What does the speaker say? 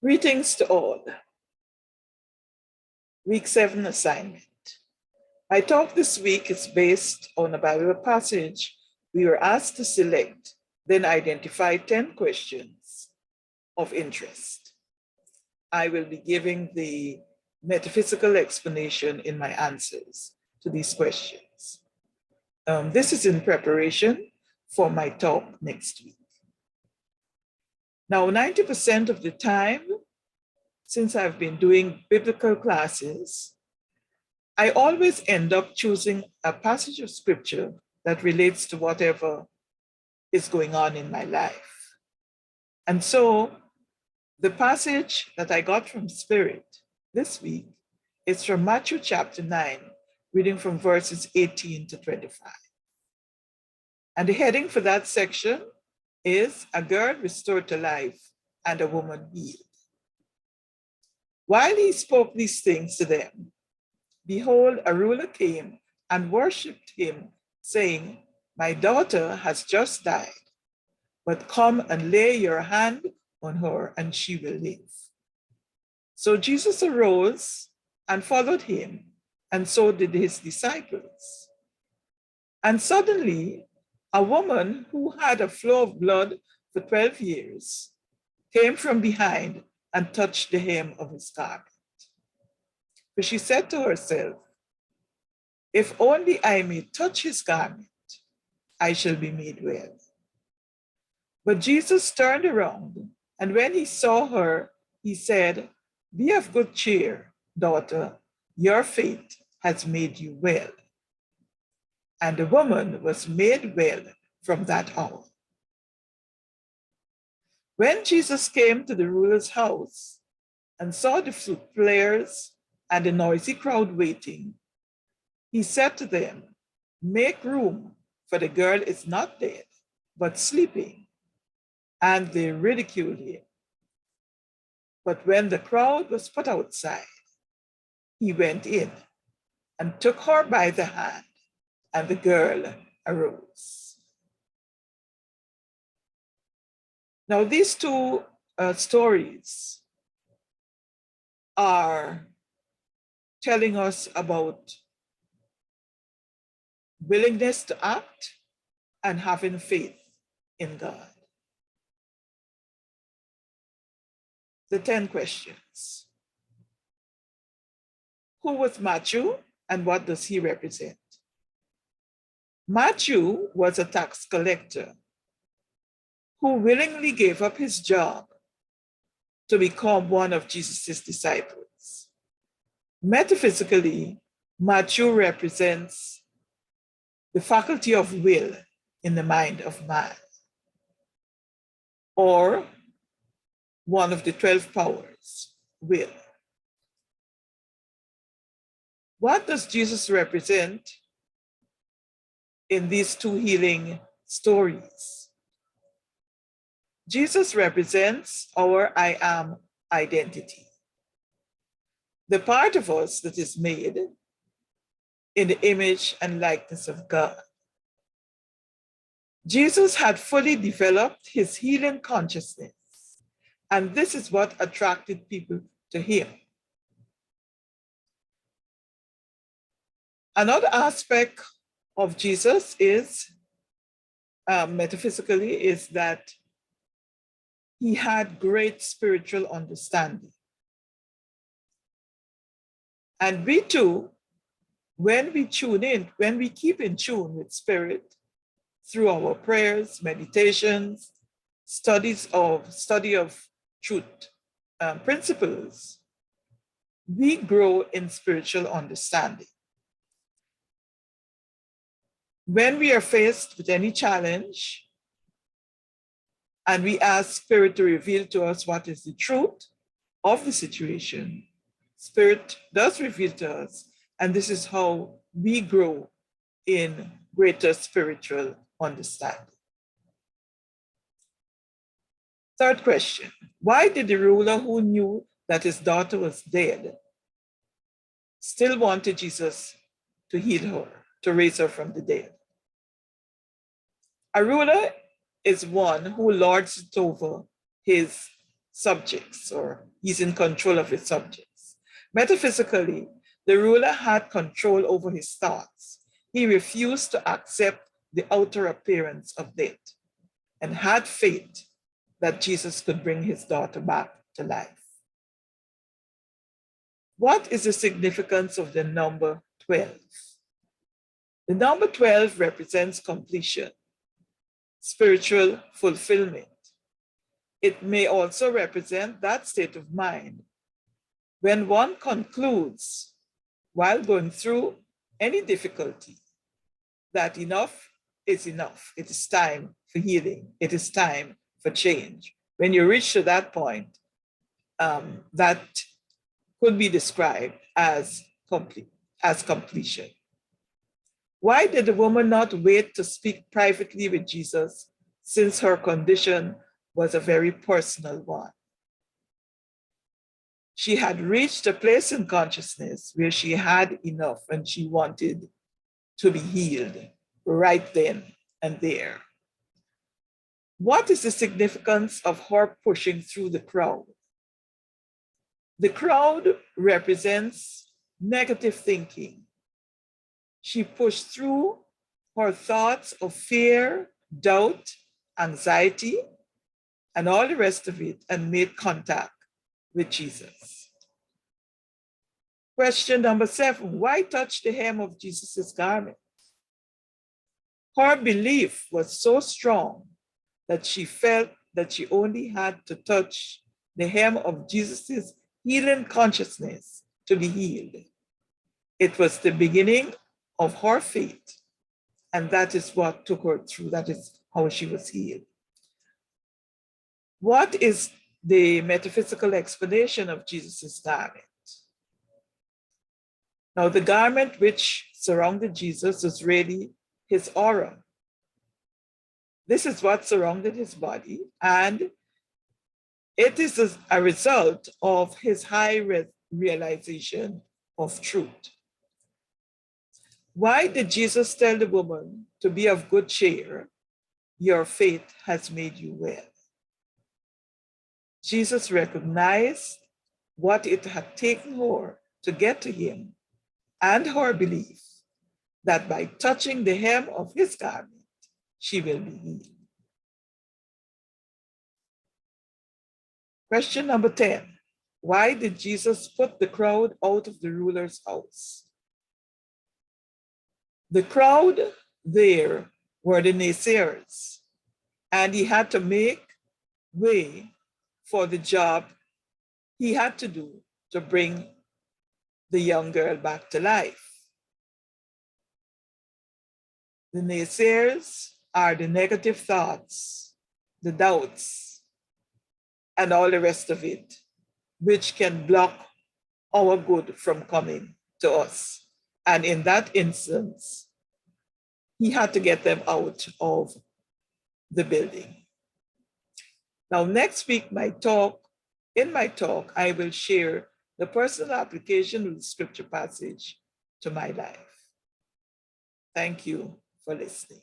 Greetings to all. Week 7 assignment. My talk this week is based on a Bible passage we were asked to select, then identify 10 questions of interest. I will be giving the metaphysical explanation in my answers to these questions. This is in preparation for my talk next week. Now, 90% of the time, since I've been doing biblical classes, I always end up choosing a passage of scripture that relates to whatever is going on in my life. And so the passage that I got from Spirit this week is from Matthew chapter 9, reading from verses 18 to 25. And the heading for that section is "A girl restored to life and a woman healed." While he spoke these things to them, behold, a ruler came and worshipped him, saying, "My daughter has just died, but come and lay your hand on her, and she will live." So Jesus arose and followed him, and so did his disciples. And suddenly, a woman who had a flow of blood for 12 years came from behind and touched the hem of his garment. For she said to herself, "If only I may touch his garment, I shall be made well." But Jesus turned around, and when he saw her, he said, "Be of good cheer, daughter, your faith has made you well." And the woman was made well from that hour. When Jesus came to the ruler's house and saw the flute players and the noisy crowd waiting, he said to them, "Make room, for the girl is not dead, but sleeping." And they ridiculed him. But when the crowd was put outside, he went in and took her by the hand, and the girl arose. Now, these two stories are telling us about willingness to act and having faith in God. The 10 questions. Who was Matthew and what does he represent? Matthew was a tax collector who willingly gave up his job to become one of Jesus' disciples. Metaphysically, Matthew represents the faculty of will in the mind of man, or one of the 12 powers, will. What does Jesus represent in these two healing stories? Jesus represents our I am identity, the part of us that is made in the image and likeness of God. Jesus had fully developed his healing consciousness, and this is what attracted people to him. Another aspect of Jesus is, metaphysically, is that he had great spiritual understanding. And we too, when we tune in, when we keep in tune with Spirit through our prayers, meditations, study of truth principles, we grow in spiritual understanding. When we are faced with any challenge, and we ask Spirit to reveal to us what is the truth of the situation, Spirit does reveal to us, and this is how we grow in greater spiritual understanding. Third question, why did the ruler who knew that his daughter was dead still wanted Jesus to heal her, to raise her from the dead? A ruler is one who lords it over his subjects, or he's in control of his subjects. Metaphysically, the ruler had control over his thoughts. He refused to accept the outer appearance of death and had faith that Jesus could bring his daughter back to life. What is the significance of the number 12? The number 12 represents completion, spiritual fulfillment. It may also represent that state of mind when one concludes, while going through any difficulty, that enough is enough. It is time for healing. It is time for change. When you reach to that point, that could be described as completion. Why did the woman not wait to speak privately with Jesus, since her condition was a very personal one? She had reached a place in consciousness where she had enough and she wanted to be healed right then and there. What is the significance of her pushing through the crowd? The crowd represents negative thinking. She pushed through her thoughts of fear, doubt, anxiety, and all the rest of it, and made contact with Jesus. Question number 7, why touch the hem of Jesus' garment? Her belief was so strong that she felt that she only had to touch the hem of Jesus' healing consciousness to be healed. It was the beginning of her faith, and that is what took her through. That is how she was healed. What is the metaphysical explanation of Jesus' garment? Now, the garment which surrounded Jesus was really his aura. This is what surrounded his body, and it is a result of his high realization of truth. Why did Jesus tell the woman to be of good cheer? Your faith has made you well. Jesus recognized what it had taken her to get to him, and her belief that by touching the hem of his garment, she will be healed. Question number 10. Why did Jesus put the crowd out of the ruler's house? The crowd there were the naysayers, and he had to make way for the job he had to do to bring the young girl back to life. The naysayers are the negative thoughts, the doubts, and all the rest of it, which can block our good from coming to us. And in that instance, he had to get them out of the building. Now, next week, in my talk, I will share the personal application of the scripture passage to my life. Thank you for listening.